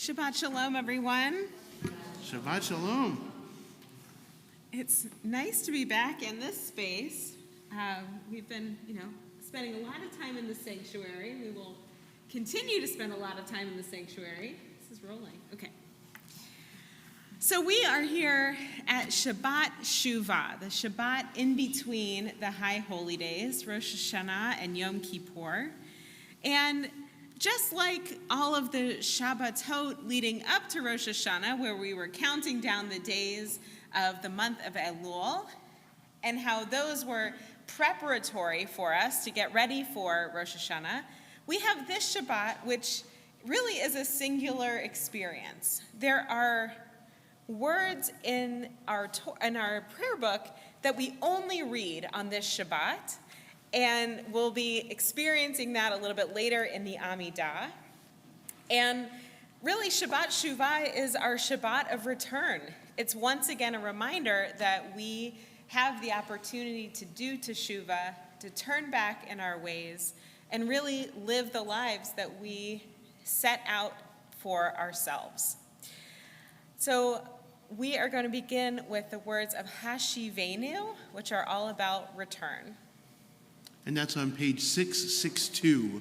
Shabbat Shalom, everyone. Shabbat Shalom. It's nice to be back in this space. We've been, spending a lot of time in the sanctuary. We will continue to spend a lot of time in the sanctuary. This is rolling. Okay. So we are here at Shabbat Shuvah, the Shabbat in between the High Holy Days, Rosh Hashanah and Yom Kippur. And just like all of the Shabbatot leading up to Rosh Hashanah, where we were counting down the days of the month of Elul, and how those were preparatory for us to get ready for Rosh Hashanah, we have this Shabbat, which really is a singular experience. There are words in our prayer book that we only read on this Shabbat, and we'll be experiencing that a little bit later in the Amidah. And really, Shabbat Shuvah is our Shabbat of return. It's once again a reminder that we have the opportunity to do teshuvah, to turn back in our ways, and really live the lives that we set out for ourselves. So we are going to begin with the words of Hashivenu, which are all about return. And that's on page 662.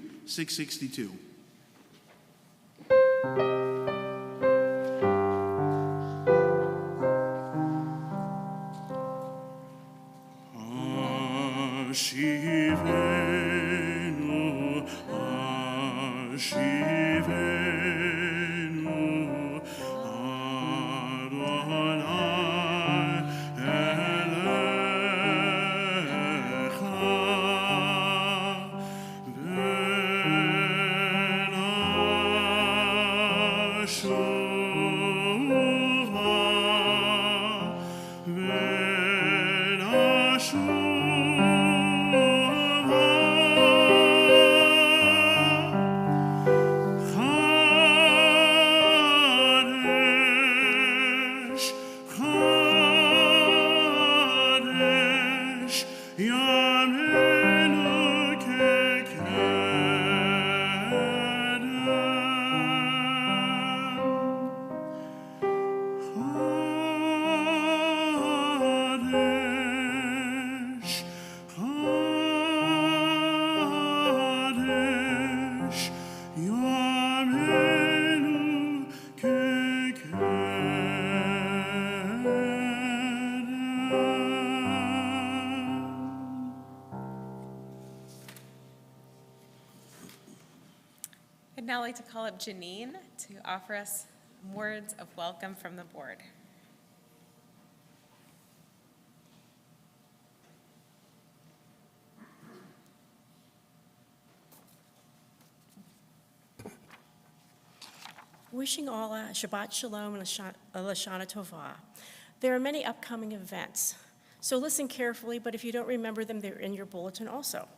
Hashivenu, Hashivenu, Adonai Elecha, I'd now like to call up Janine to offer us words of welcome from the board. Wishing all a Shabbat Shalom and a Lashana Tovah. There are many upcoming events, so listen carefully, but if you don't remember them, they're in your bulletin also.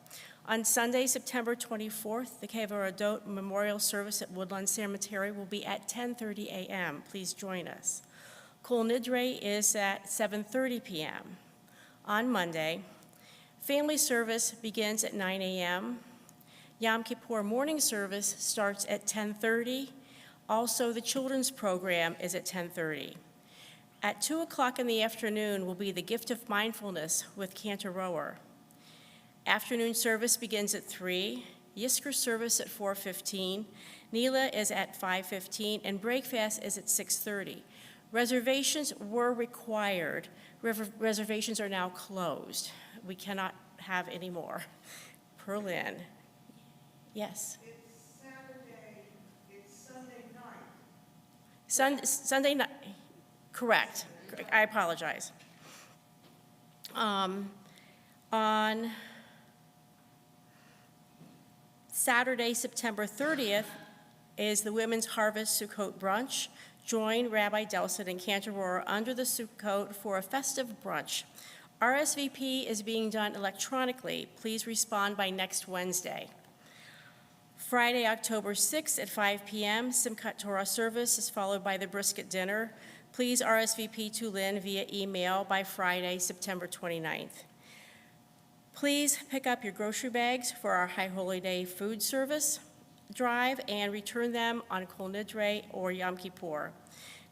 On Sunday, September 24th, the Kevaradot Memorial Service at Woodland Cemetery will be at 10:30 a.m. Please join us. Kol Nidre is at 7:30 p.m. On Monday, family service begins at 9 a.m. Yom Kippur morning service starts at 10:30. Also, the children's program is at 10:30. At 2 o'clock in the afternoon will be the Gift of Mindfulness with Cantor Rower. Afternoon service begins at 3, Yizkor service at 4:15, Nila is at 5:15, and breakfast is at 6:30. Reservations were required. Reservations are now closed. We cannot have any more. Perlin. Yes? It's Saturday, it's Sunday night. Sunday night, correct. I apologize. On Saturday, September 30th, is the Women's Harvest Sukkot Brunch. Join Rabbi Delson and Cantor Rower under the Sukkot for a festive brunch. RSVP is being done electronically. Please respond by next Wednesday. Friday, October 6th at 5 p.m., Simchat Torah service is followed by the brisket dinner. Please RSVP to Lynn via email by Friday, September 29th. Please pick up your grocery bags for our High Holy Day food service. drive and return them on Kol Nidre or Yom Kippur.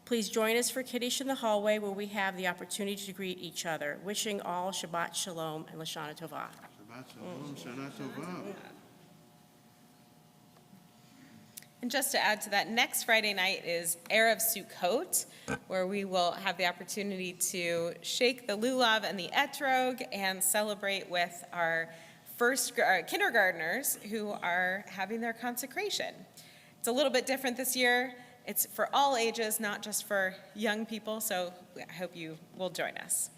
Please join us for Kiddush in the hallway where we have the opportunity to greet each other. Wishing all Shabbat Shalom and Lashana Tovah. Shabbat Shalom, Shana Tova. And just to add to that, next Friday night is Erev Sukkot, where we will have the opportunity to shake the lulav and the etrog and celebrate with our kindergartners who are having their consecration. It's a little bit different this year. It's for all ages, not just for young people, so I hope you will join us.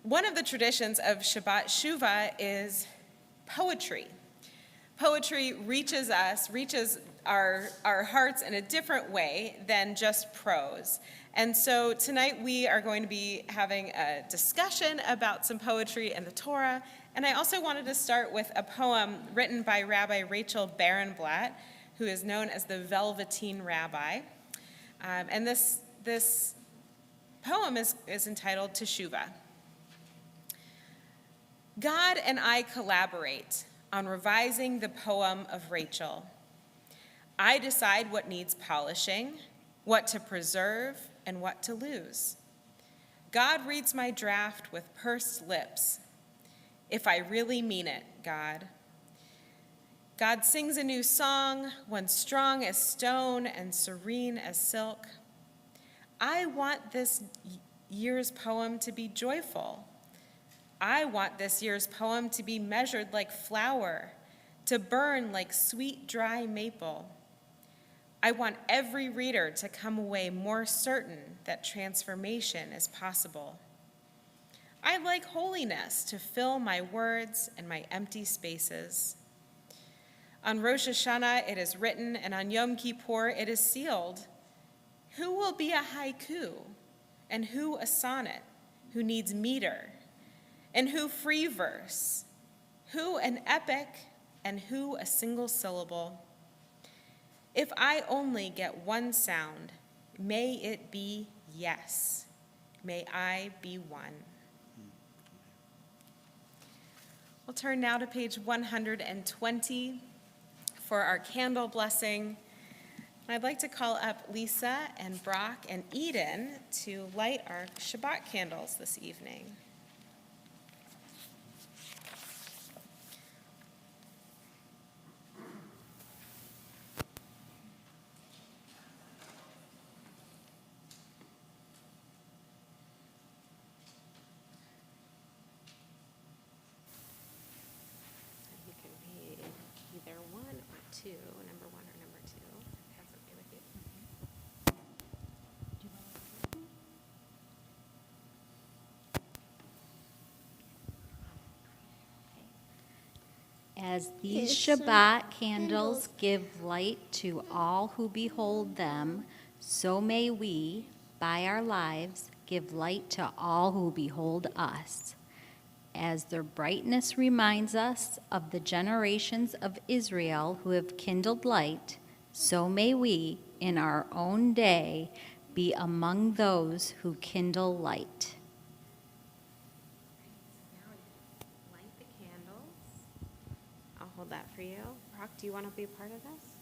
One of the traditions of Shabbat Shuvah is poetry. Poetry reaches our hearts in a different way than just prose. And so tonight we are going to be having a discussion about some poetry in the Torah. And I also wanted to start with a poem written by Rabbi Rachel Barenblatt, who is known as the Velveteen Rabbi. And this poem is entitled Teshuvah. God and I collaborate on revising the poem of Rachel. I decide what needs polishing, what to preserve, and what to lose. God reads my draft with pursed lips. If I really mean it, God. God sings a new song, one strong as stone and serene as silk. I want this year's poem to be joyful. I want this year's poem to be measured like flour, to burn like sweet, dry maple. I want every reader to come away more certain that transformation is possible. I like holiness to fill my words and my empty spaces. On Rosh Hashanah it is written, and on Yom Kippur it is sealed. Who will be a haiku, and who a sonnet, who needs meter? And who free verse, who an epic, and who a single syllable. If I only get one sound, may it be yes. May I be one. We'll turn now to page 120 for our candle blessing. I'd like to call up Lisa and Brock and Eden to light our Shabbat candles this evening. You can read either one or two, number one or number two, if that's okay with you. As these Shabbat candles give light to all who behold them, so may we, by our lives, give light to all who behold us. As their brightness reminds us of the generations of Israel who have kindled light, so may we, in our own day, be among those who kindle light. Light the candles. I'll hold that for you. Brock, do you want to be a part of this?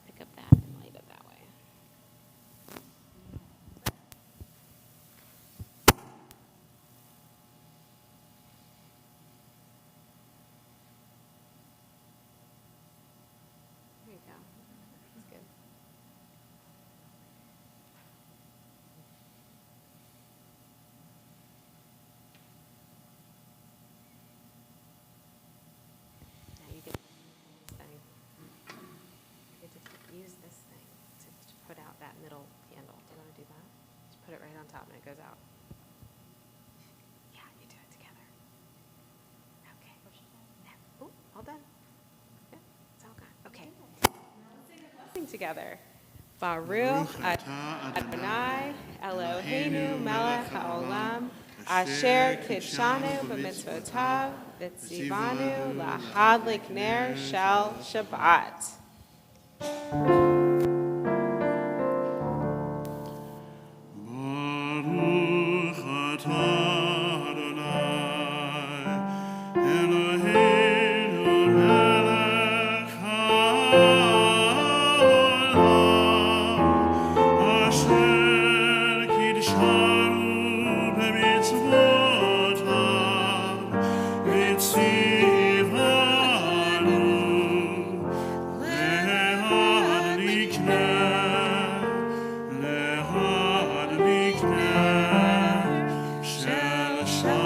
Pick up that and light it that way. There you go. That's good. Now you get this thing. You get to use this thing to put out that middle candle. Do you want to do that? Just put it right on top and it goes out. Yeah, you do it together. Okay. Yeah. Oh, all done. Yeah, it's all gone. Okay. Now let's sing a blessing together. Baruch atah Adonai Eloheinu melech haolam asher kidshanu b'mitzvotav v'tzivanu lahadlik ner shel Shabbat. Baruch atah Adonai וישמרו במצוותיו וציוונו להדליק נר של שבת.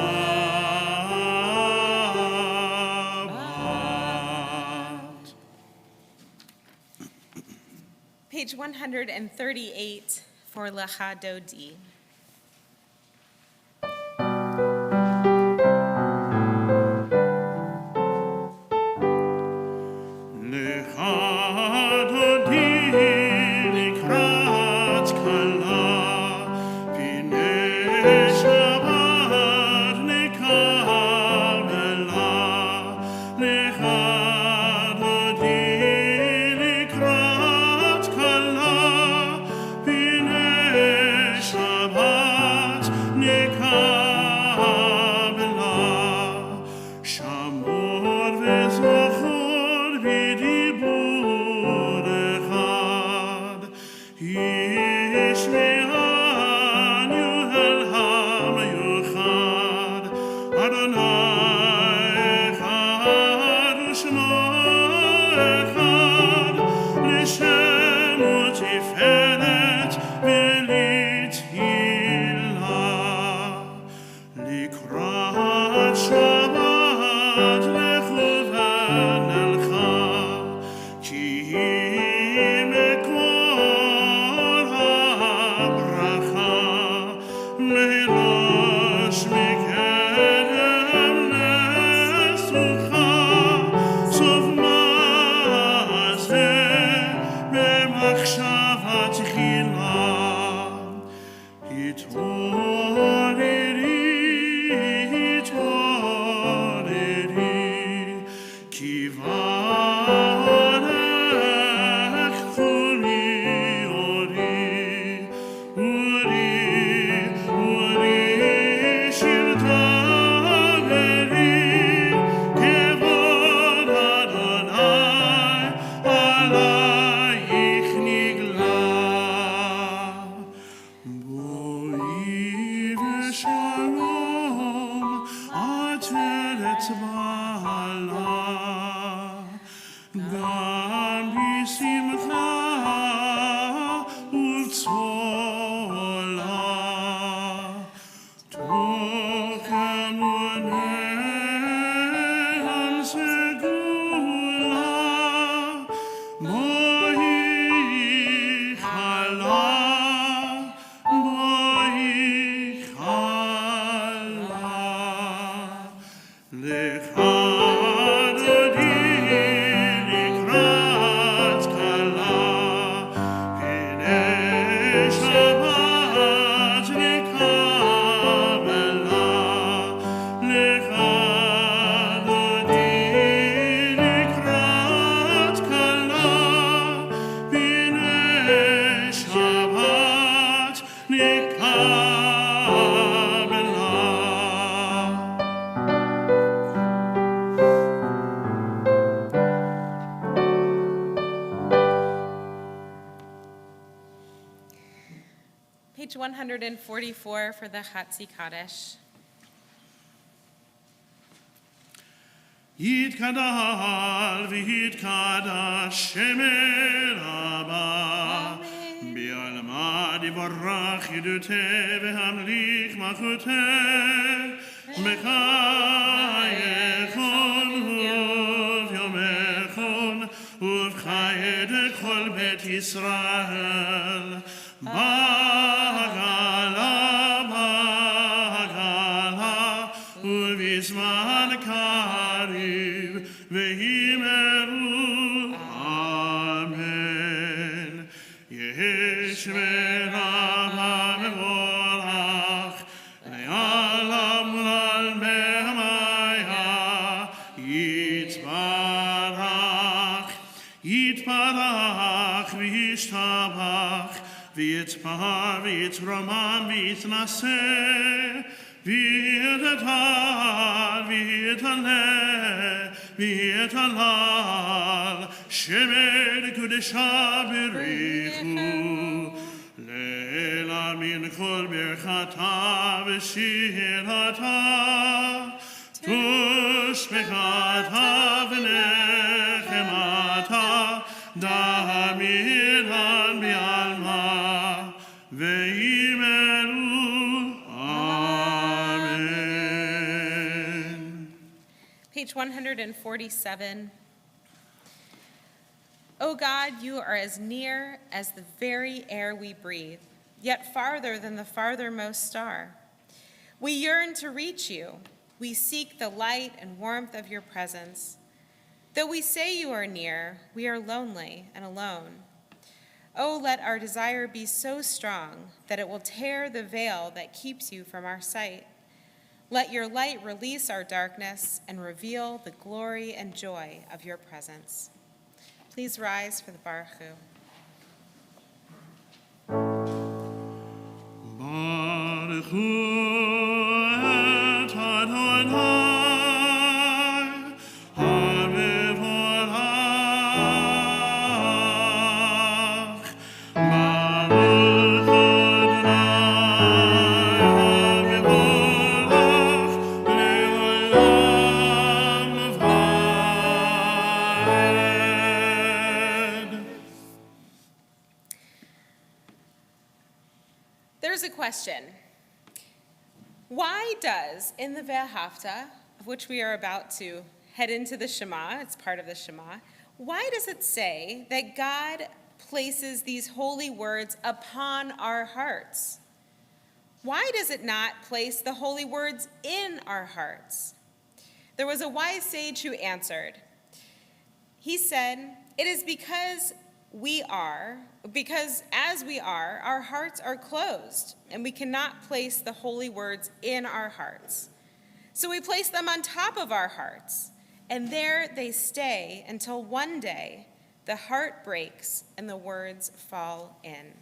Page 138 for Lecha Dodi. Page 144 for the Chatzi Kaddish. יתקדל ויתקדש שמי רבה בעלמא יברך ידותה והמליך מלכותה בחייכון וביומכון ובחיי כל בית ישראל בגלה ובזמן קריב והימרו אמן. יש ברמה מבורך לעולם ולעלמי המיה יתברך וישתבח ויתפאר ויתרומם ויתנשא ויתהלל ויתהלל שמי לקודשה בריחו לה מן כל ברכתה ושירתה, תושבחתה ונחמתה, דמירן בעלמה, ויאמרו אמן. Page 147. O God, you are as near as the very air we breathe, yet farther than the farthermost star. We yearn to reach you. We seek the light and warmth of your presence. Though we say you are near, we are lonely and alone. Oh, let our desire be so strong that it will tear the veil that keeps you from our sight. Let your light release our darkness and reveal the glory and joy of your presence. Please rise for the Baruch Hu. Baruch Hu et Adonai, Hamevorach. Baruch Adonai, Hamevorach, Le'olam Vaed. There's a question. Why does, in the Ve'ahavta, of which we are about to head into the Shema, it's part of the Shema, why does it say that God places these holy words upon our hearts? Why does it not place the holy words in our hearts? There was a wise sage who answered. He said, it is because as we are, our hearts are closed, and we cannot place the holy words in our hearts. So we place them on top of our hearts, and there they stay until one day the heart breaks and the words fall in.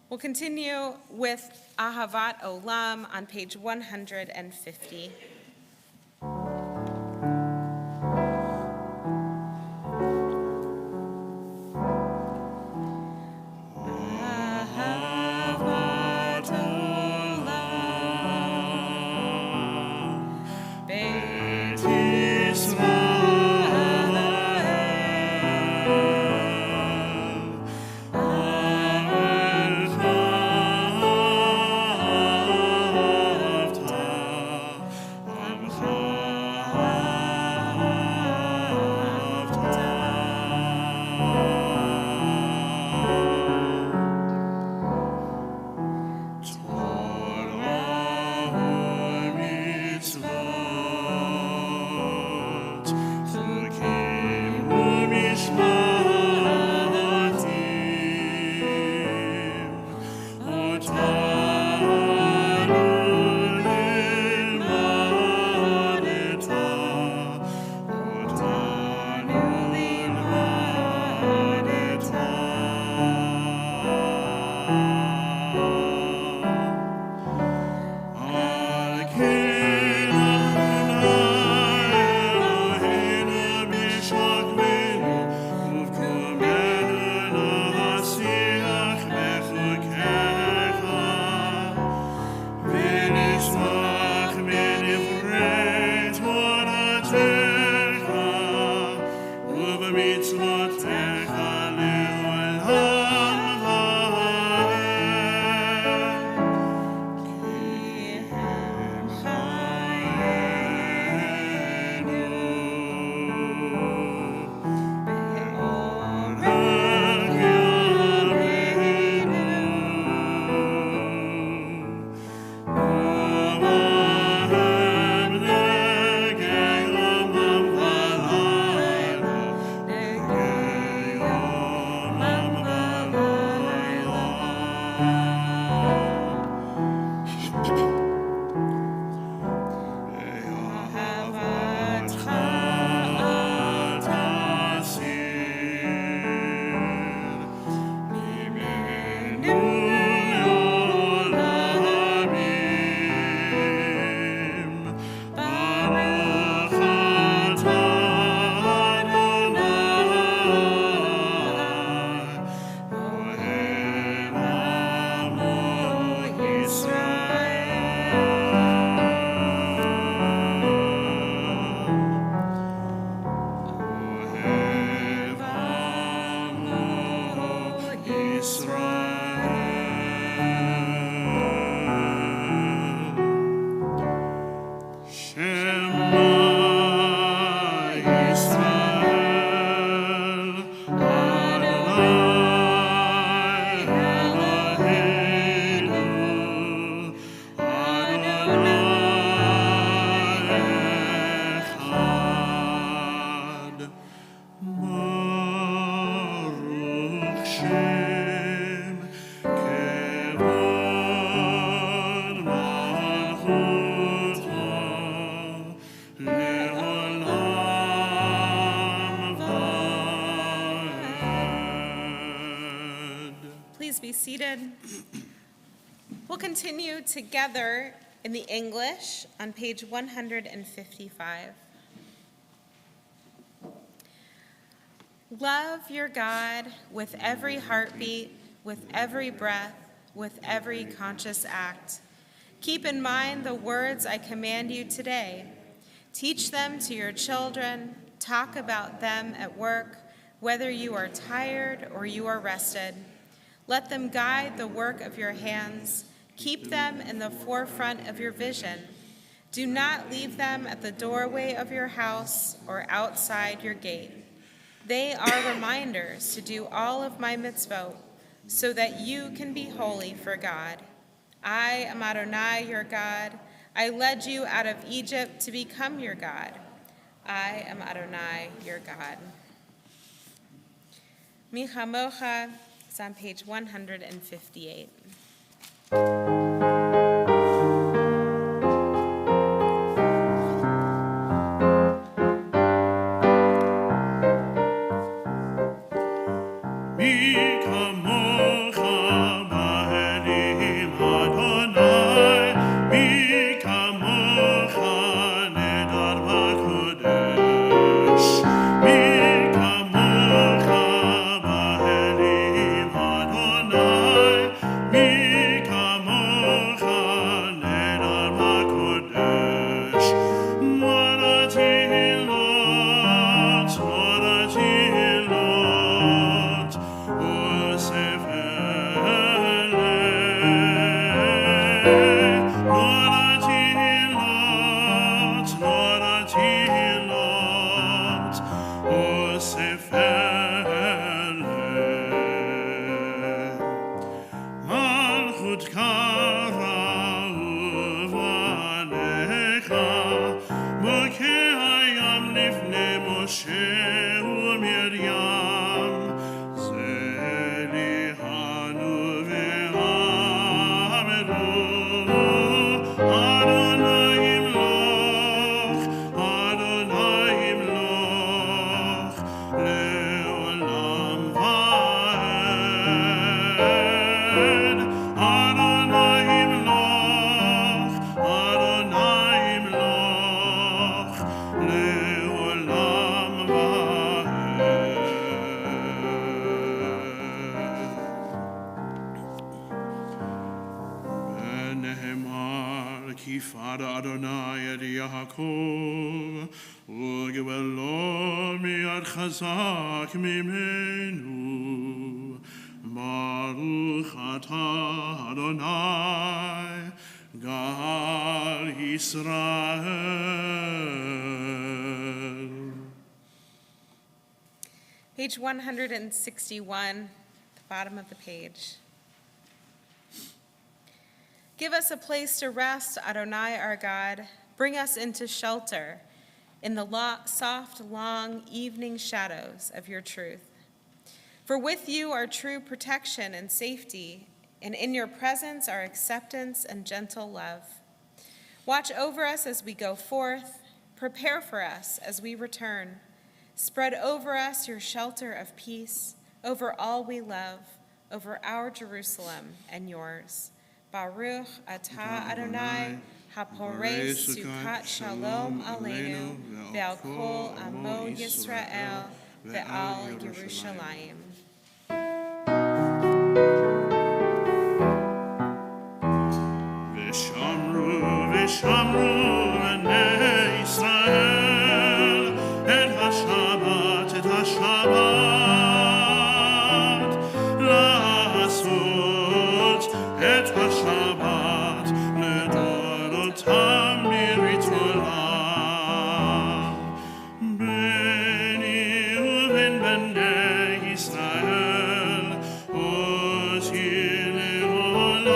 We'll continue with Ahavat Olam on page 150. Ahavat Olam, Beit Yisrael, echad. Baruch Shem kevod malchuto leolam vaed. Please be seated. We'll continue together in the English on page 155. Love your God with every heartbeat, with every breath, with every conscious act. Keep in mind the words I command you today. Teach them to your children. Talk about them at work, whether you are tired or you are rested. Let them guide the work of your hands. Keep them in the forefront of your vision. Do not leave them at the doorway of your house or outside your gate. They are reminders to do all of my mitzvot, so that you can be holy for God. I am Adonai, your God. I led you out of Egypt to become your God. I am Adonai, your God. Mi Chamocha is on page 158. Mi kamocha ba'elim Adonai, mi kamocha nedar b'kodesh. Mi kamocha ba'elim Adonai, mi kamocha nedar b'kodesh. Morati lot, Malchut kara uvanecha, Mokeh hayam lifnei Moshe uMiriam, Zelihanu ve'ameru, Adonai imloch, Adonai imloch, le'olam vaed. Adonai imloch, Adonai imloch, le'olam vaed. ונאמר כי פדה אדוני את יעקב וגואלו מיד חזק ממנו. ברוך אתה אדוני גאל ישראל. Page 161, the bottom of the page. Give us a place to rest, Adonai our God. Bring us into shelter in the soft, long evening shadows of your truth. For with you are true protection and safety, and in your presence are acceptance and gentle love. Watch over us as we go forth. Prepare for us as we return. Spread over us your shelter of peace, over all we love, over our Jerusalem and yours. Baruch atah Adonai, haporei sukat shalom aleinu, ve'al kol amo Yisrael, ve'al Yerushalayim. ושמרו בני ישראל את השבת לעשות את השבת לדורותם ברית עולם. ביני ובין בני ישראל אותי לעולם.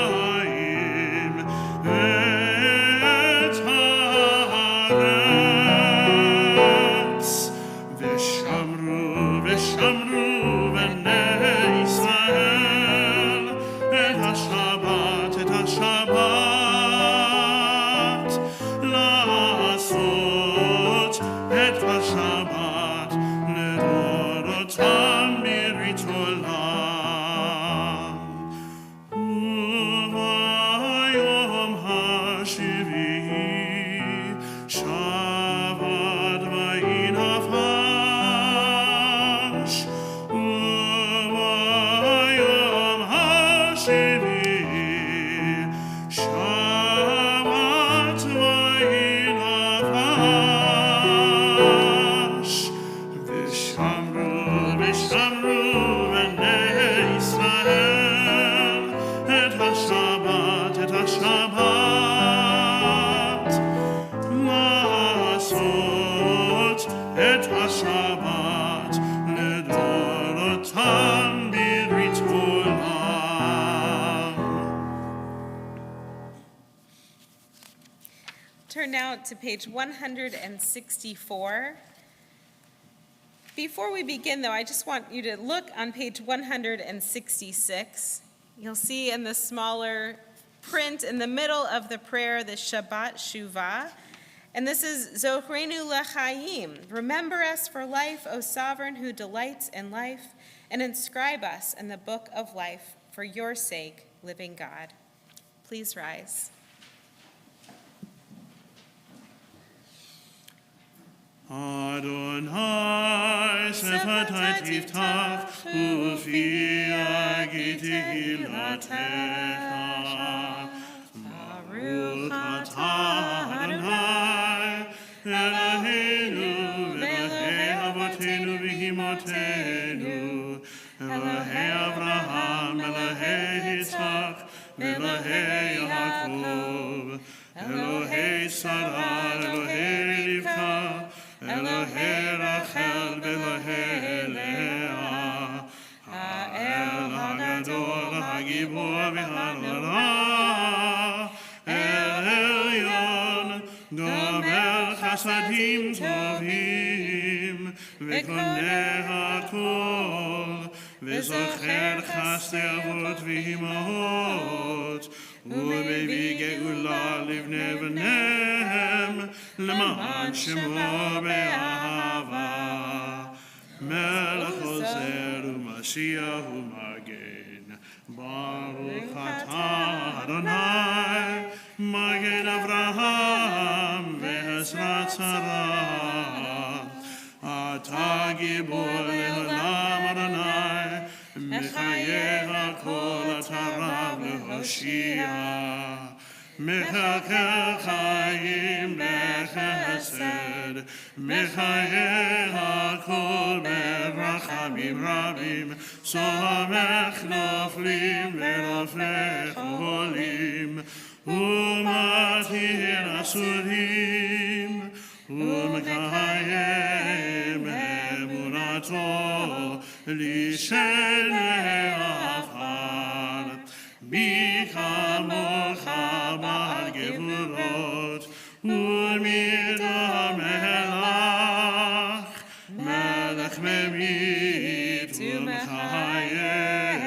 השמיים ואת הארץ ושמרו בני ישראל את השבת לעשות את השבת לדורותם ברית עולם. וביום השביעי שבת וינפש, וביום השביעי שבת וינפש, ושמרו בני ישראל את השבת לעשות את השבת לדורותם ברית עולם. Turn now to page 164. Before we begin, though, I just want you to look on page 166. You'll see in the smaller print in the middle of the prayer the Shabbat Shuvah. And this is Zochreinu L'chaim. Remember us for life, O Sovereign who delights in life, and inscribe us in the book of life for your sake, living God. Please rise. Adonai sefatai tiftach ufi agit tehillatcha. Baruch atah Adonai Eloheinu Elohei avotenu v'imotenu Elohei Avraham Elohei Yitzchak Elohei Yaakov Elohei Sarah Elohei Rivka Elohei Rachel Elohei Leah Ha'el HaGadol HaGibor v'Hanora El Elyon Gomer Chasadim Tovim V'koneh HaKol V'zocher Chasdei Avot v'Imahot U'mevii Geula livnei b'neim למען שמו באהבה. מלך עוזר ומשיח ומגן. ברוך אתה אדוני מגן אברהם ועזרת שרה. אתה גיבור לעולם אדוני מחיי הכל אתה רב להושיע. מחכה חיים בחסד, מחיי הכל ברחמים רבים, סומך נופלים ורופא חולים, ומתיר אסורים, ומקיים אמונתו לשני עפר. בי כמוך בגבורות ולמידה מלך, מלך ממית ומחיה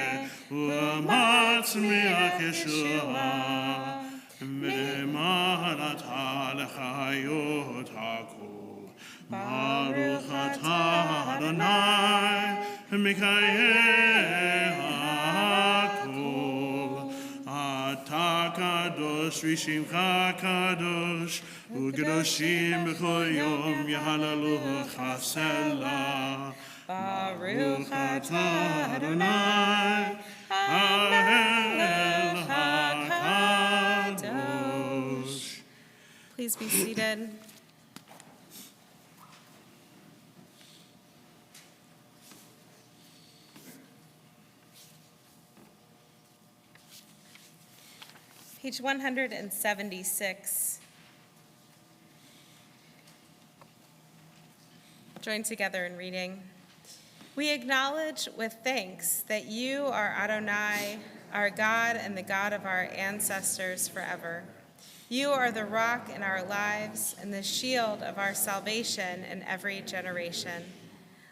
ומצמיח ישועה, ומעלתה לחיות הכל. ברוך אתה אדוני מקיים אתה קדוש ושמך קדוש וקדושים בכל יום יהללוך סלה. ברוך אתה אדוני האל הקדוש. Please be seated. Page 176. Join together in reading. We acknowledge with thanks that you are Adonai, our God and the God of our ancestors forever. You are the rock in our lives and the shield of our salvation in every generation.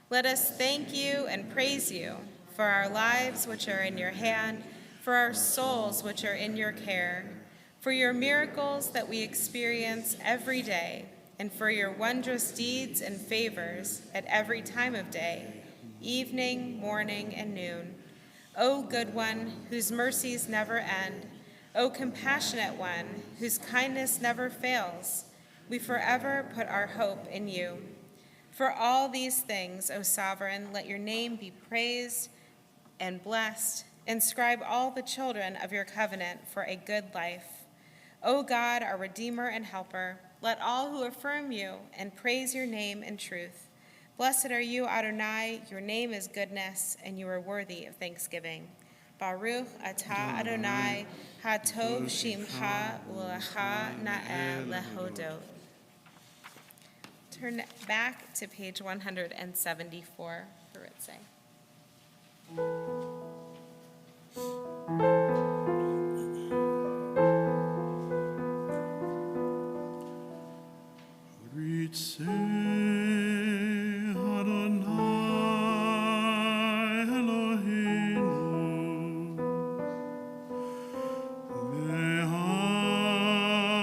Let us thank you and praise you for our lives which are in your hand, for our souls which are in your care, for your miracles that we experience every day, and for your wondrous deeds and favors at every time of day, evening, morning, and noon. O good one, whose mercies never end, O compassionate one, whose kindness never fails, we forever put our hope in you. For all these things, O sovereign, let your name be praised and blessed. Inscribe all the children of your covenant for a good life. O God, our Redeemer and Helper, let all who affirm you and praise your name in truth. Blessed are you, Adonai, your name is goodness, and you are worthy of thanksgiving. Baruch atah Adonai, hatov shimcha u'lecha na'eh lehodot. Turn back to page 174 for Ritzay. Ritzei Adonai Eloheinu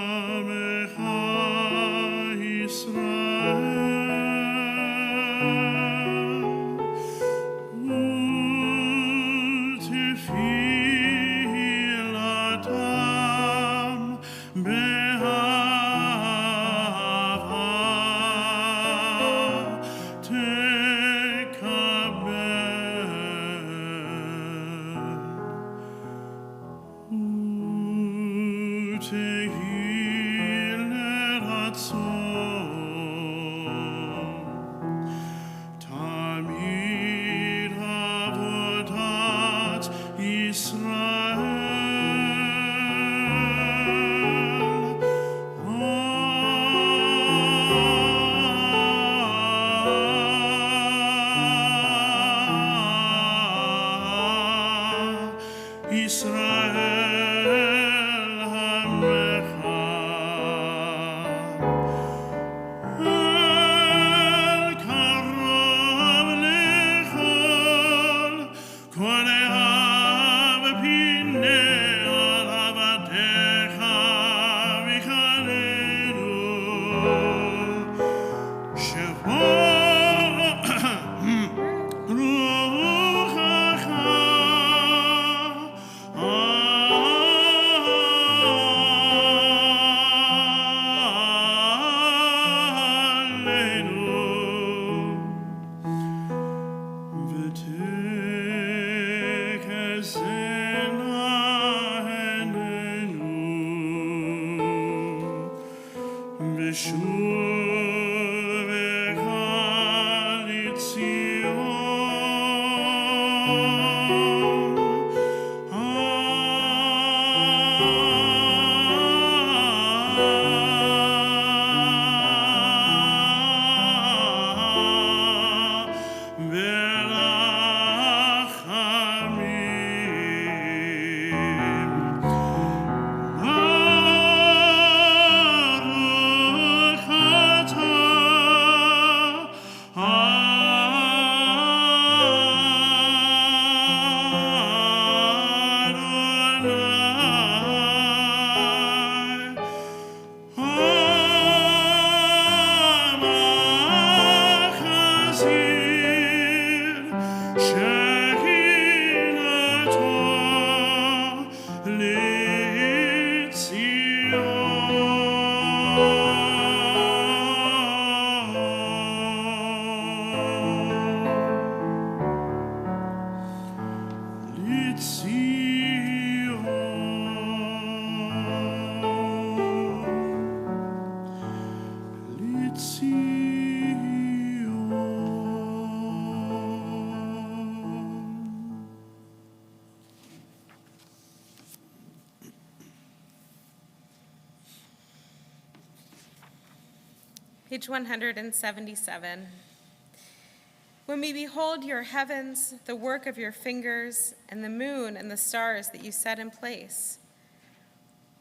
Me'amecha Yisrael U'tefilatam Tamid avodat Yisrael Israel Hamecha El Karov Lechol Koneha V'Pinei Olavatecha V'Chalelu Shevo Ruchacha Page 177. When we behold your heavens, the work of your fingers, and the moon and the stars that you set in place.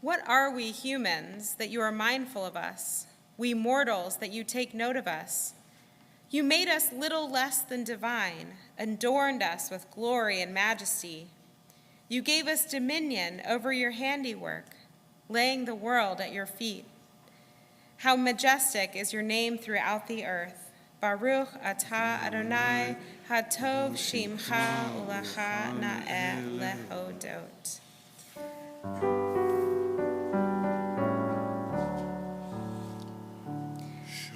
What are we humans that you are mindful of us? We mortals that you take note of us? You made us little less than divine, adorned us with glory and majesty. You gave us dominion over your handiwork, laying the world at your feet. How majestic is your name throughout the earth. Baruch atah Adonai, hatov shimcha ulacha na'eh lehodot.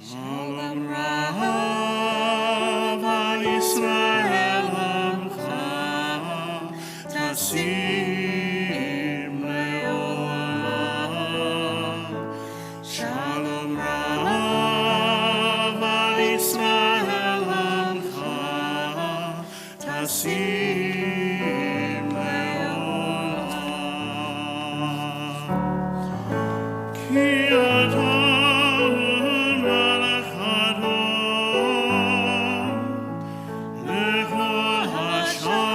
Shalom Rav al Yisrael Amcha Tasim Leolam. Shalom Rav al Yisrael Amcha Tasim Leolam. Ki Adon Melech Adon Lechol HaShalom.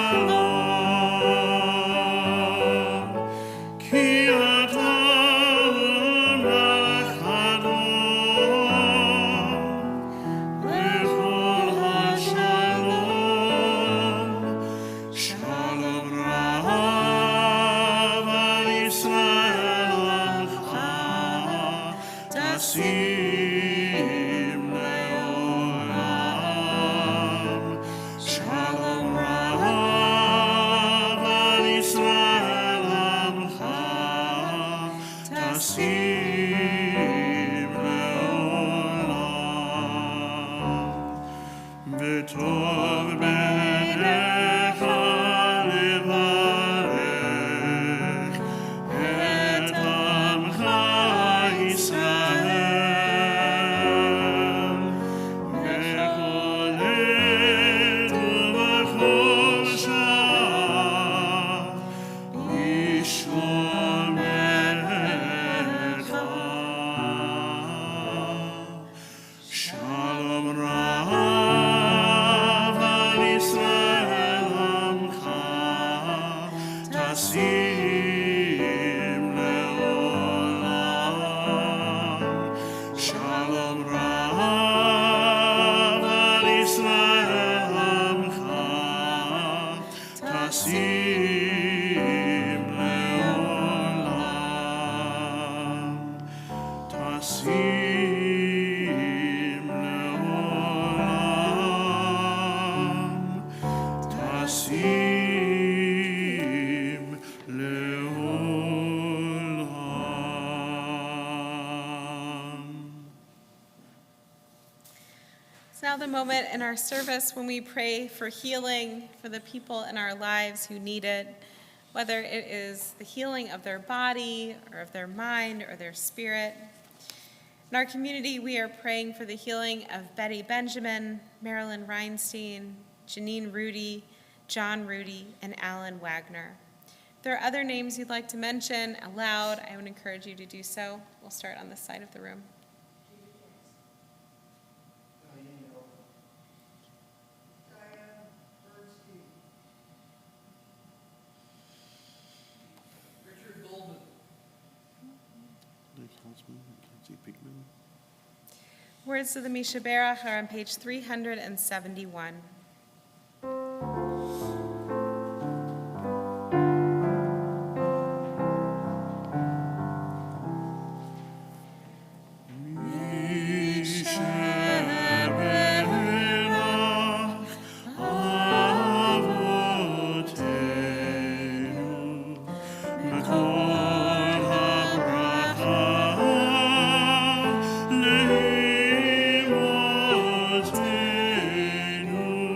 Ki Adon Melech Adon Lechol HaShalom. Shalom Rav al Yisrael Amcha Tasim Leolam. Shalom Rav al Yisrael Amcha Tasim Leolam. V'tov b'necha levarech et amcha Yisrael b'chol עת ובכל שעה בשלומך. Shalom Rav al Yisrael Amcha Tasim Leolam. Shalom Rav al Yisrael Amcha Tasim Leolam. Tasim Leolam. Tasim Leolam. It's now the moment in our service when we pray for healing for the people in our lives who need it, whether it is the healing of their body or of their mind or their spirit. In our community, we are praying for the healing of Betty Benjamin, Marilyn Reinstein, Janine Rudy, John Rudy, and Alan Wagner. If there are other names you'd like to mention aloud, I would encourage you to do so. We'll start on this side of the room. Diane Bernstein. Richard Goldman. Words of the Mishaberach are on page 371. Leimotenu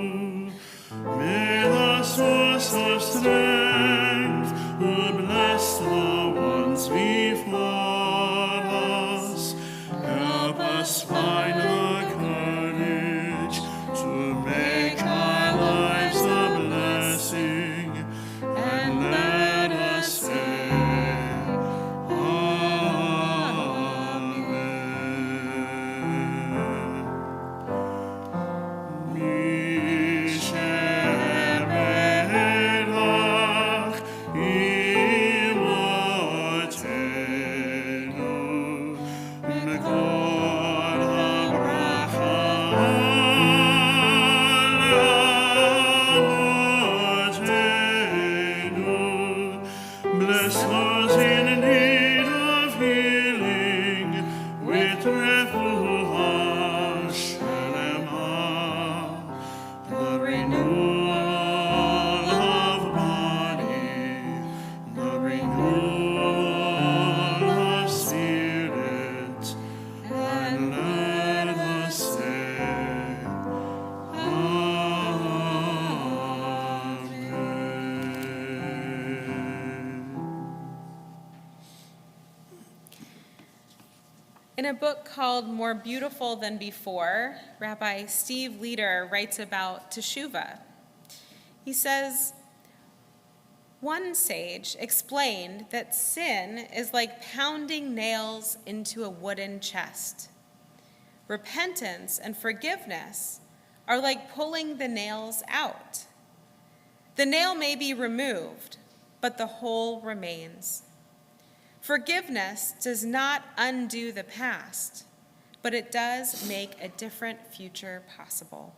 Bless those in need of healing with refuah shelema, the renewal of body, the renewal of spirit, and let us say, In a book called More Beautiful Than Before, Rabbi Steve Leder writes about teshuvah. He says, one sage explained that sin is like pounding nails into a wooden chest. Repentance and forgiveness are like pulling the nails out. The nail may be removed, but the hole remains. Forgiveness does not undo the past, but it does make a different future possible.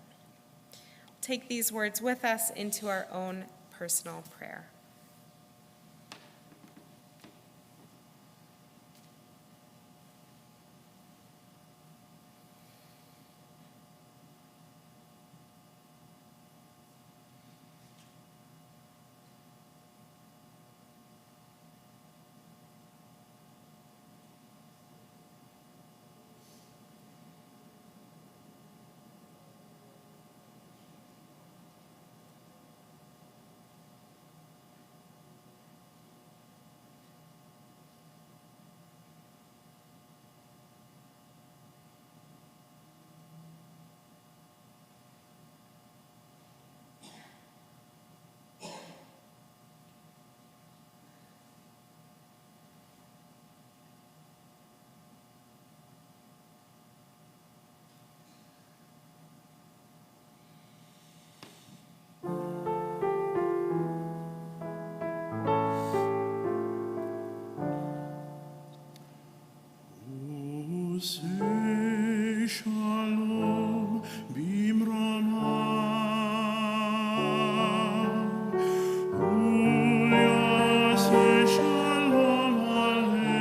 Take these words with us into our own personal prayer. Say shalom bimrama, say shalom aleinu,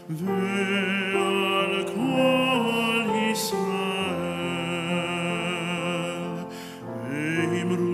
ve'al kol Yisrael, ve'imru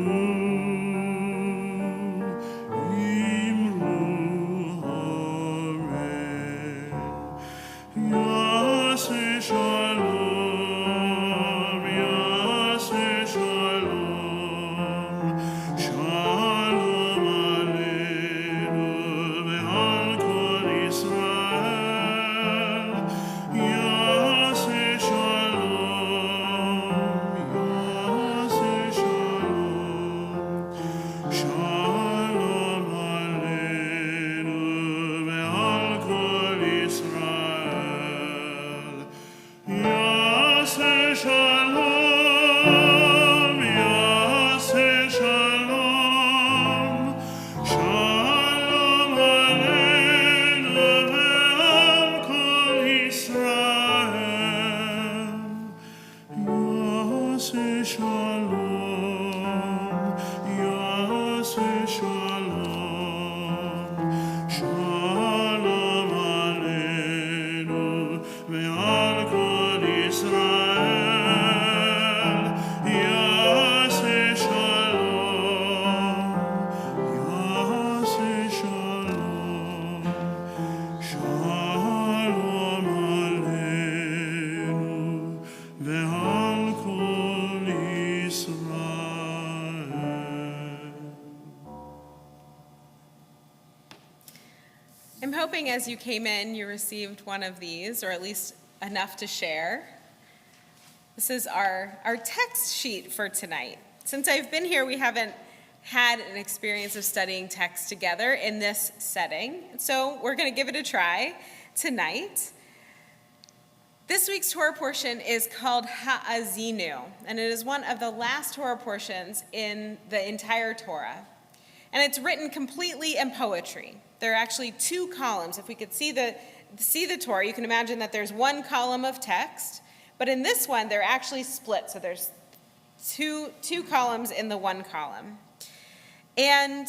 I'm hoping as you came in, you received one of these, or at least enough to share. This is our text sheet for tonight. Since I've been here, we haven't had an experience of studying text together in this setting, so we're going to give it a try tonight. This week's Torah portion is called Ha'azinu, and it is one of the last Torah portions in the entire Torah. And it's written completely in poetry. There are actually two columns. If we could see the Torah, you can imagine that there's one column of text, but in this one, they're actually split. So there's two columns in the one column. And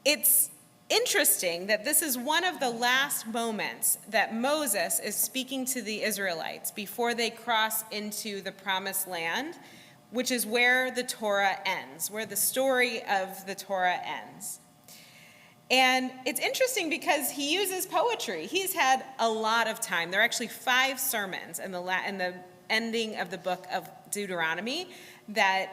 it's interesting that this is one of the last moments that Moses is speaking to the Israelites before they cross into the promised land, which is where the Torah ends, where the story of the Torah ends. And it's interesting because he uses poetry. He's had a lot of time. There are actually 5 sermons in the ending of the book of Deuteronomy that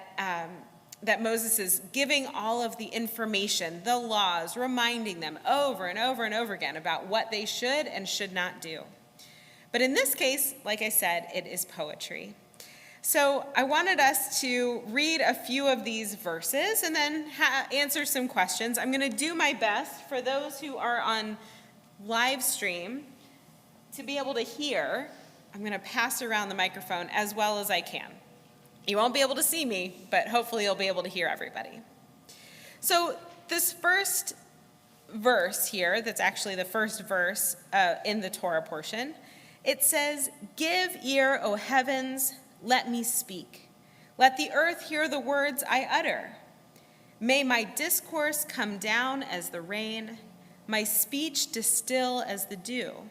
Moses is giving all of the information, the laws, reminding them over and over and over again about what they should and should not do. But in this case, like I said, it is poetry. So I wanted us to read a few of these verses and then answer some questions. I'm going to do my best for those who are on live stream to be able to hear. I'm going to pass around the microphone as well as I can. You won't be able to see me, but hopefully you'll be able to hear everybody. So this first verse here, that's actually the first verse in the Torah portion, it says, "Give ear, O heavens, let me speak. Let the earth hear the words I utter. May my discourse come down as the rain, my speech distill as the dew,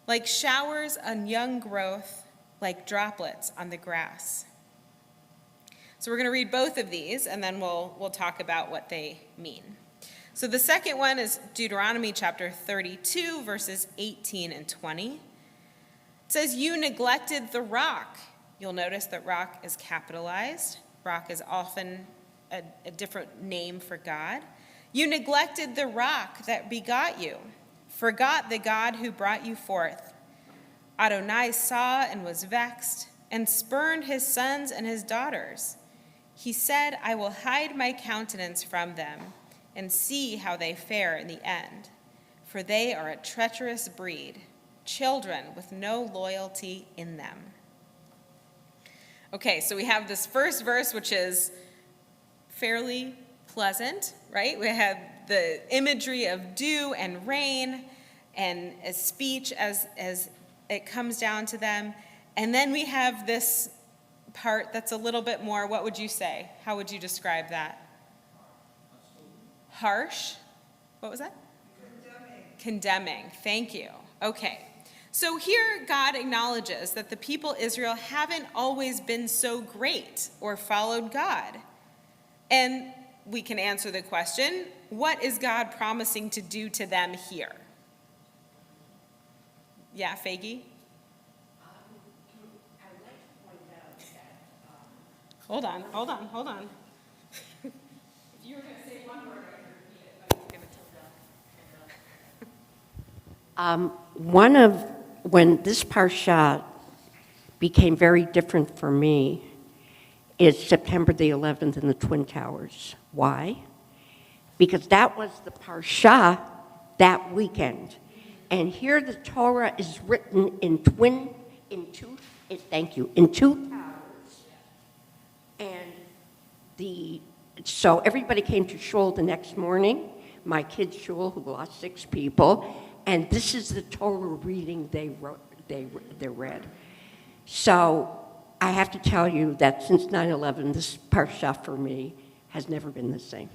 like showers on young growth, like droplets on the grass." So we're going to read both of these, and then we'll talk about what they mean. So the second one is Deuteronomy chapter 32, verses 18 and 20. It says, "You neglected the rock." You'll notice that rock is capitalized. Rock is often a different name for God. "You neglected the rock that begot you, forgot the God who brought you forth. Adonai saw and was vexed, and spurned his sons and his daughters. He said, I will hide my countenance from them, and see how they fare in the end. For they are a treacherous breed, children with no loyalty in them." Okay, so we have this first verse, which is fairly pleasant, right? We have the imagery of dew and rain and a speech as it comes down to them. And then we have this part that's a little bit more, what would you say? How would you describe that? Harsh? What was that? Condemning. Thank you. Okay. So here God acknowledges that the people Israel haven't always been so great or followed God. And we can answer the question, what is God promising to do to them here? Yeah, Faggy? Hold on. If you were going to say one word, I could repeat it, but I'm going to tell them. When this parsha became very different for me is September the 11th in the Twin Towers. Why? Because that was the parsha that weekend. And here the Torah is written in two towers. And so everybody came to shul the next morning, my kids' shul, who lost 6 people, and this is the Torah reading they read. So I have to tell you that since 9/11, this parsha for me has never been the same.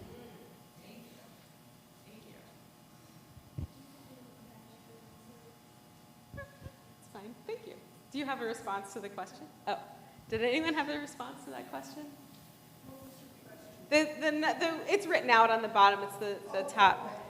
It's fine. Thank you. Do you have a response to the question? Oh, did anyone have a response to that question? It's written out on the bottom. It's the top.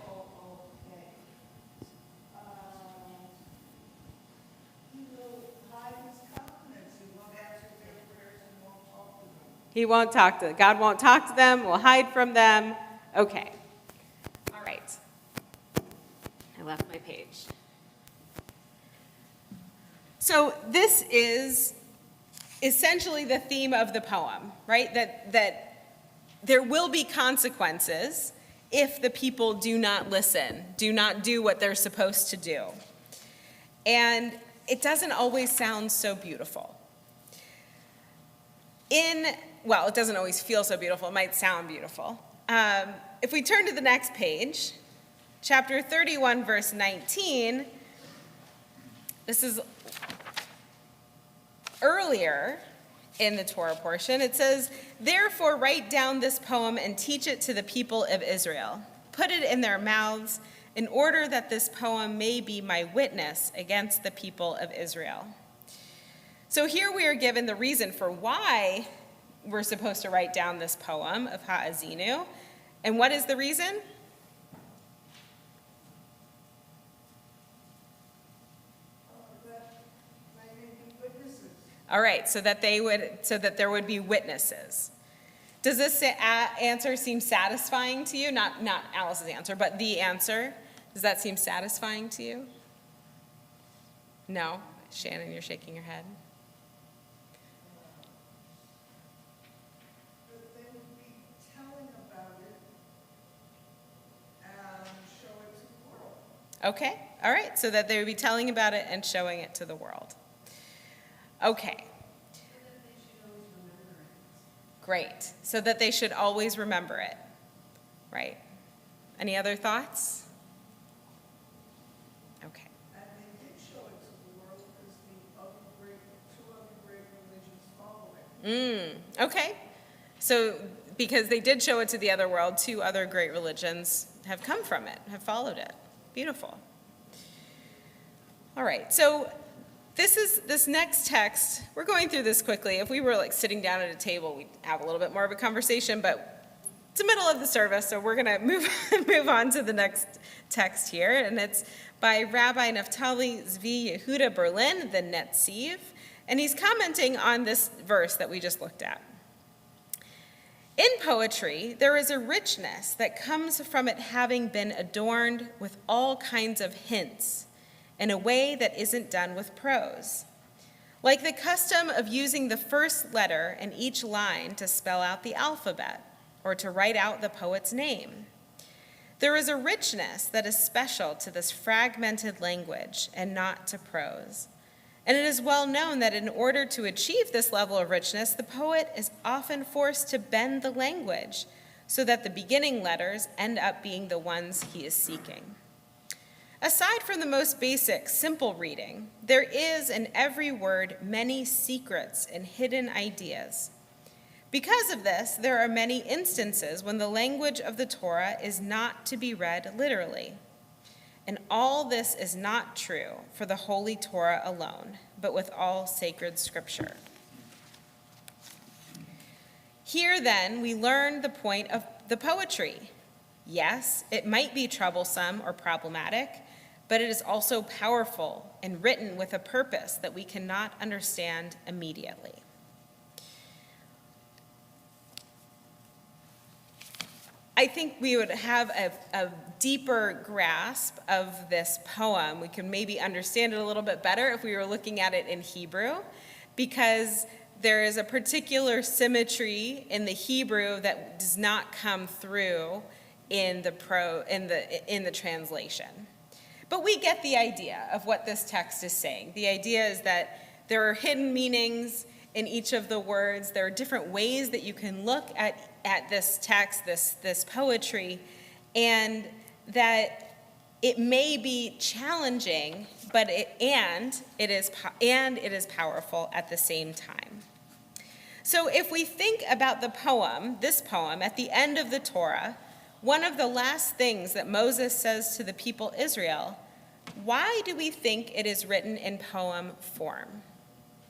He won't talk to them. God won't talk to them. We'll hide from them. Okay. All right. I left my page. So this is essentially the theme of the poem, right? That there will be consequences if the people do not listen, do not do what they're supposed to do. And it doesn't always sound so beautiful. It doesn't always feel so beautiful. It might sound beautiful. If we turn to the next page, chapter 31, verse 19, this is earlier in the Torah portion. It says, "Therefore write down this poem and teach it to the people of Israel. Put it in their mouths in order that this poem may be my witness against the people of Israel." So here we are given the reason for why we're supposed to write down this poem of Ha'azinu. And what is the reason? That they may be witnesses. All right, so that there would be witnesses. Does this answer seem satisfying to you? Not Alice's answer, but the answer. Does that seem satisfying to you? No? Shannon, you're shaking your head. That they would be telling about it and show it to the world. Okay, all right, so that they would be telling about it and showing it to the world. Okay. Great, so that they should always remember it, right? Any other thoughts? Okay. And they did show it to the world because two other great religions follow it. Okay, so because they did show it to the other world, 2 other great religions have come from it, have followed it. Beautiful. All right, so this next text, we're going through this quickly. If we were like sitting down at a table, we'd have a little bit more of a conversation, but it's the middle of the service, so we're going to move on to the next text here, and it's by Rabbi Naftali Zvi Yehuda Berlin, the Netziv, and he's commenting on this verse that we just looked at. In poetry, there is a richness that comes from it having been adorned with all kinds of hints in a way that isn't done with prose. Like the custom of using the first letter in each line to spell out the alphabet or to write out the poet's name. There is a richness that is special to this fragmented language and not to prose. And it is well known that in order to achieve this level of richness, the poet is often forced to bend the language so that the beginning letters end up being the ones he is seeking. Aside from the most basic, simple reading, there is in every word many secrets and hidden ideas. Because of this, there are many instances when the language of the Torah is not to be read literally. And all this is not true for the Holy Torah alone, but with all sacred scripture. Here, then, we learn the point of the poetry. Yes, it might be troublesome or problematic, but it is also powerful and written with a purpose that we cannot understand immediately. I think we would have a deeper grasp of this poem. We can maybe understand it a little bit better if we were looking at it in Hebrew, because there is a particular symmetry in the Hebrew that does not come through in the translation. But we get the idea of what this text is saying. The idea is that there are hidden meanings in each of the words. There are different ways that you can look at this text, this poetry, and that it may be challenging, but it is powerful at the same time. So if we think about this poem at the end of the Torah, one of the last things that Moses says to the people Israel, why do we think it is written in poem form?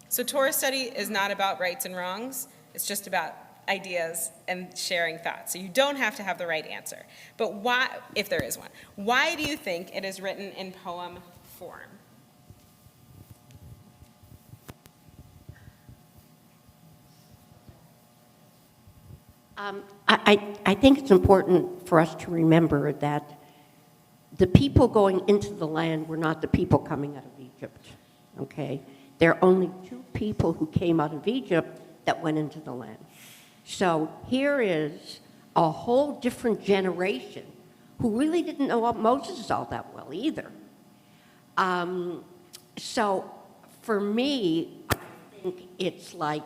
So Torah study is not about rights and wrongs. It's just about ideas and sharing thoughts. So you don't have to have the right answer. But why, if there is one, why do you think it is written in poem form? I think it's important for us to remember that the people going into the land were not the people coming out of Egypt, okay? There are only 2 people who came out of Egypt that went into the land. So here is a whole different generation who really didn't know Moses all that well either. So for me, I think it's like,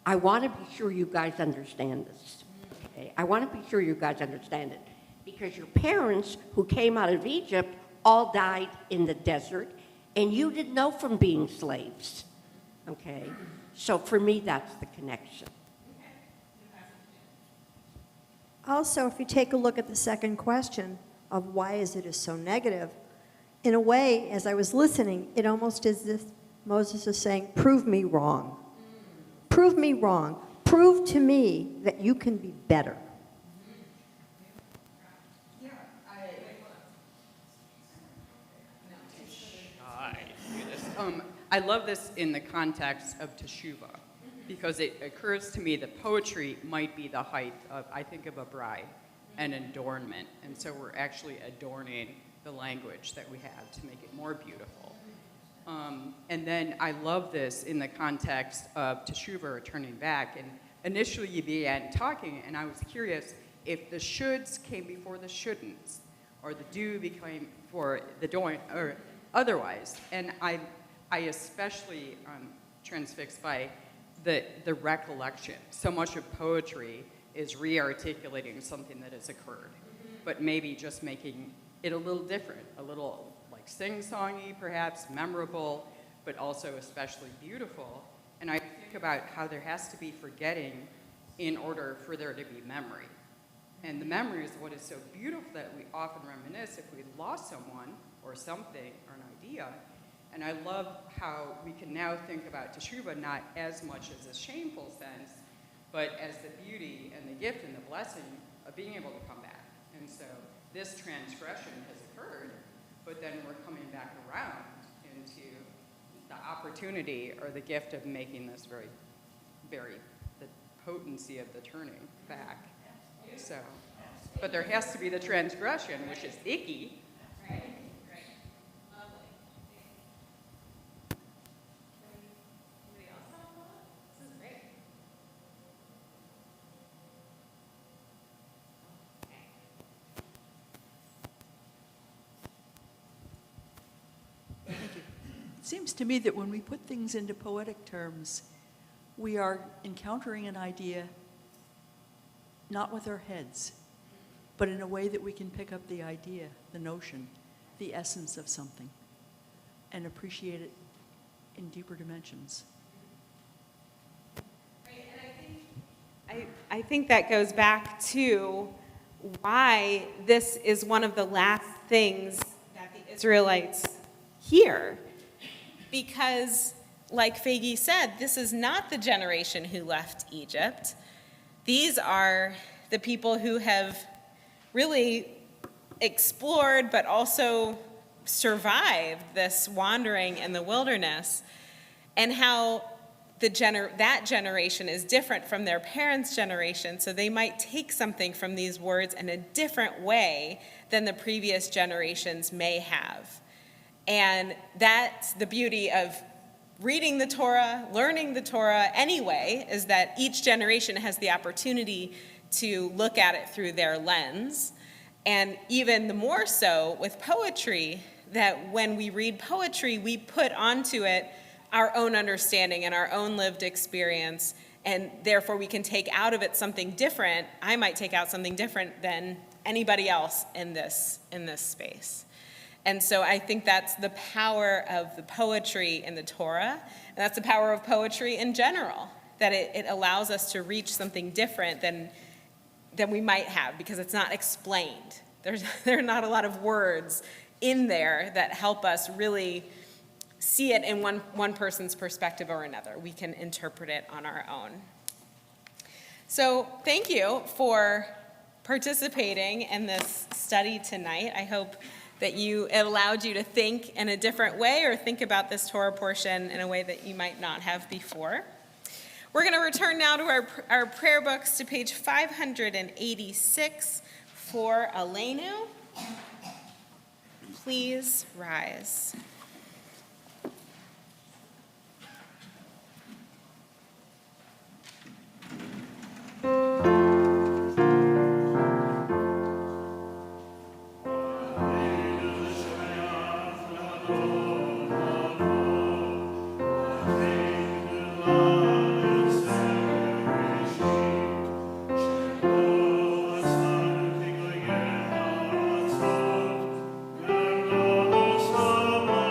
I want to be sure you guys understand this. Okay? I want to be sure you guys understand it. Because your parents who came out of Egypt all died in the desert, and you didn't know from being slaves. Okay? So for me, that's the connection. Also, if you take a look at the second question of why is it so negative, in a way, as I was listening, it almost is this Moses is saying, prove me wrong. Prove me wrong. Prove to me that you can be better. I love this in the context of Teshuvah, because it occurs to me that poetry might be the height of, I think of a bride, an adornment. And so we're actually adorning the language that we have to make it more beautiful. And then I love this in the context of Teshuvah, or turning back. And initially you began talking, and I was curious if the shoulds came before the shouldn'ts, or the do became for the don't, or otherwise. And I especially transfixed by the recollection. So much of poetry is re-articulating something that has occurred, but maybe just making it a little different, a little like sing-songy perhaps, memorable, but also especially beautiful. And I think about how there has to be forgetting in order for there to be memory. And the memory is what is so beautiful, that we often reminisce if we lost someone or something or an idea. And I love how we can now think about Teshuvah not as much as a shameful sense, but as the beauty and the gift and the blessing of being able to come back. And so this transgression has occurred, but then we're coming back around into the opportunity or the gift of making this very, very, the potency of the turning back. So, but there has to be the transgression, which is icky. It seems to me that when we put things into poetic terms, we are encountering an idea not with our heads, but in a way that we can pick up the idea, the notion, the essence of something, and appreciate it in deeper dimensions. Right, and I think that goes back to why this is one of the last things that the Israelites hear. Because, like Fagi said, this is not the generation who left Egypt. These are the people who have really explored but also survived this wandering in the wilderness, and how that generation is different from their parents' generation, so they might take something from these words in a different way than the previous generations may have. And that's the beauty of reading the Torah, learning the Torah anyway, is that each generation has the opportunity to look at it through their lens. And even the more so with poetry, that when we read poetry, we put onto it our own understanding and our own lived experience, and therefore we can take out of it something different. I might take out something different than anybody else in this space. And so I think that's the power of the poetry in the Torah, and that's the power of poetry in general, that it allows us to reach something different than we might have, because it's not explained. There are not a lot of words in there that help us really see it in one person's perspective or another. We can interpret it on our own. So thank you for participating in this study tonight. I hope that it allowed you to think in a different way, or think about this Torah portion in a way that you might not have before. We're going to return now to our prayer books to page 586 for Aleinu. Please rise. Sama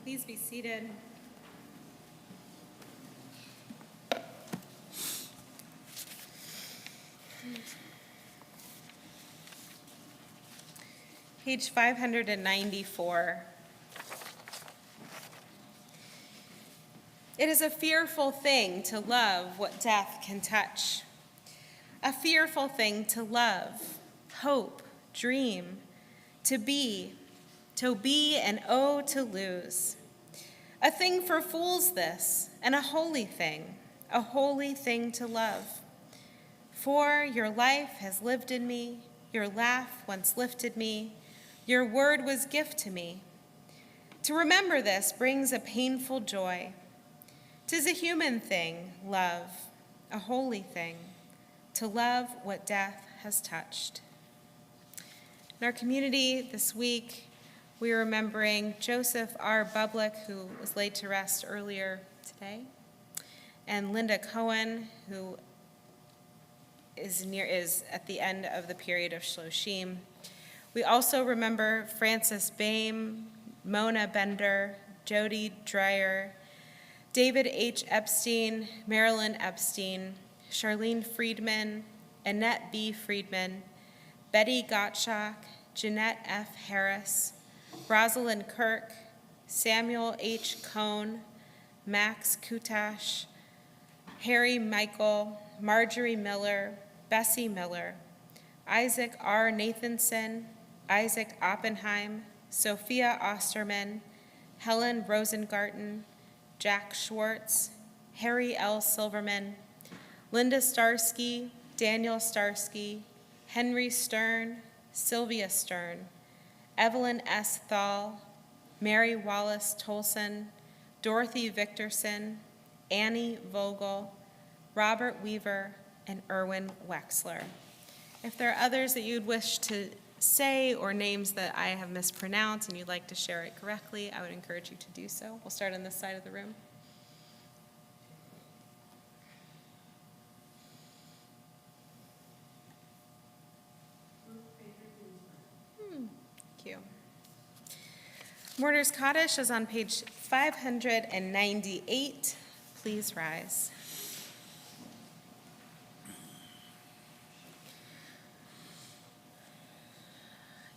Please be seated. Page 594. It is a fearful thing to love what death can touch. A fearful thing to love, hope, dream, to be, and oh, to lose. A thing for fools this, and a holy thing to love. For your life has lived in me, your laugh once lifted me, your word was gift to me. To remember this brings a painful joy. 'Tis a human thing, love, a holy thing, to love what death has touched. In our community this week, we are remembering Joseph R. Bublick, who was laid to rest earlier today, and Linda Cohen, who is at the end of the period of Shloshim. We also remember Francis Boehm, Mona Bender, Jody Dreyer, David H. Epstein, Marilyn Epstein, Charlene Friedman, Annette B. Friedman, Betty Gottschalk, Jeanette F. Harris, Rosalind Kirk, Samuel H. Cohn, Max Kutash, Harry Michael, Marjorie Miller, Bessie Miller, Isaac R. Nathanson, Isaac Oppenheim, Sophia Osterman, Helen Rosengarten, Jack Schwartz, Harry L. Silverman, Linda Starsky, Daniel Starsky, Henry Stern, Sylvia Stern, Evelyn S. Thal, Mary Wallace Tolson, Dorothy Victorson, Annie Vogel, Robert Weaver, and Erwin Wexler. If there are others that you'd wish to say or names that I have mispronounced and you'd like to share it correctly, I would encourage you to do so. We'll start on this side of the room. Thank you. Mourner's Kaddish is on page 598. Please rise.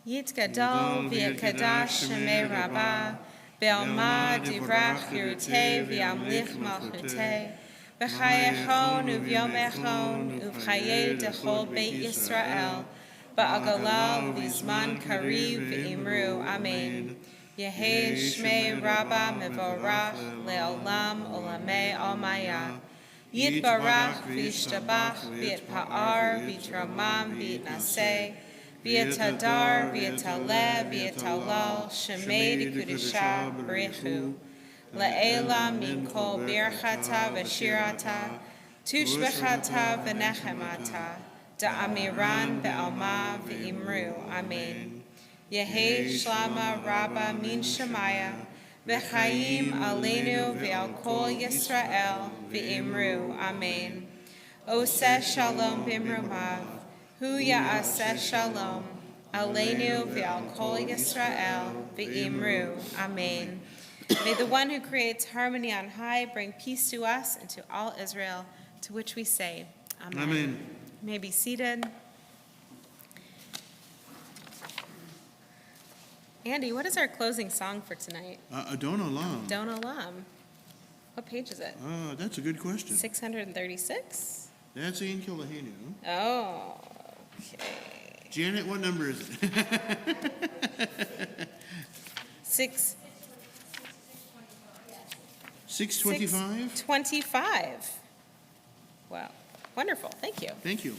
Yitgadol v'yakadash shemei rabbah, ve'alma divrach yirutei v'yamlich malchutei, v'chayechon u'vyomechon u'v'chayei dechol beit Yisrael, ba'agala v'zman kariv v'imru, amen. Yehei shmei rabbah mevorach le'olam olamei almaya. Yitbarach v'yishtabach v'yitpa'ar v'yitramam v'yitnaseh, V'yatadar, v'yataleh, v'yatalal, shemei d'kudisha b'rechu, le'ela min kol birchata v'shirata, tushbechata v'nechemata, da'amiran be'alma v'imru, amen. Yehei shlama rabba min shemaya, v'chaim aleinu v'al kol Yisrael v'imru, amen. Oseh shalom b'imrumav, Hu ya'aseh shalom, aleinu v'al kol Yisrael v'imru, amen. May the one who creates harmony on high bring peace to us and to all Israel, to which we say, amen. Amen. You may be seated. Andy, what is our closing song for tonight? Adon Olam. Don Olam. What page is it? That's a good question. 636? That's Ian Kilahenu. Oh, okay. Janet, what number is it? 625? 625. Wow. Wonderful. Thank you. Thank you.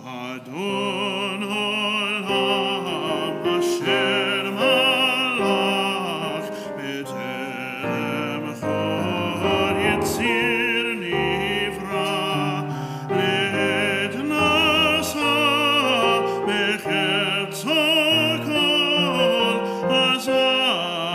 Adon Olam Asher Malach B'Terem Chor Yitzir Nivra Le'et Nasa B'Chetzo Kol Azar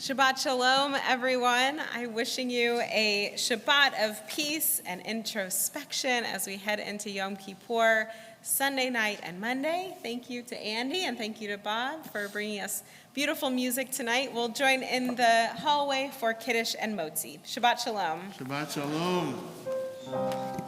Shabbat Shalom, everyone. I'm wishing you a Shabbat of peace and introspection as we head into Yom Kippur, Sunday night and Monday. Thank you to Andy and thank you to Bob for bringing us beautiful music tonight. We'll join in the hallway for Kiddush and Motzi. Shabbat Shalom. Shabbat Shalom.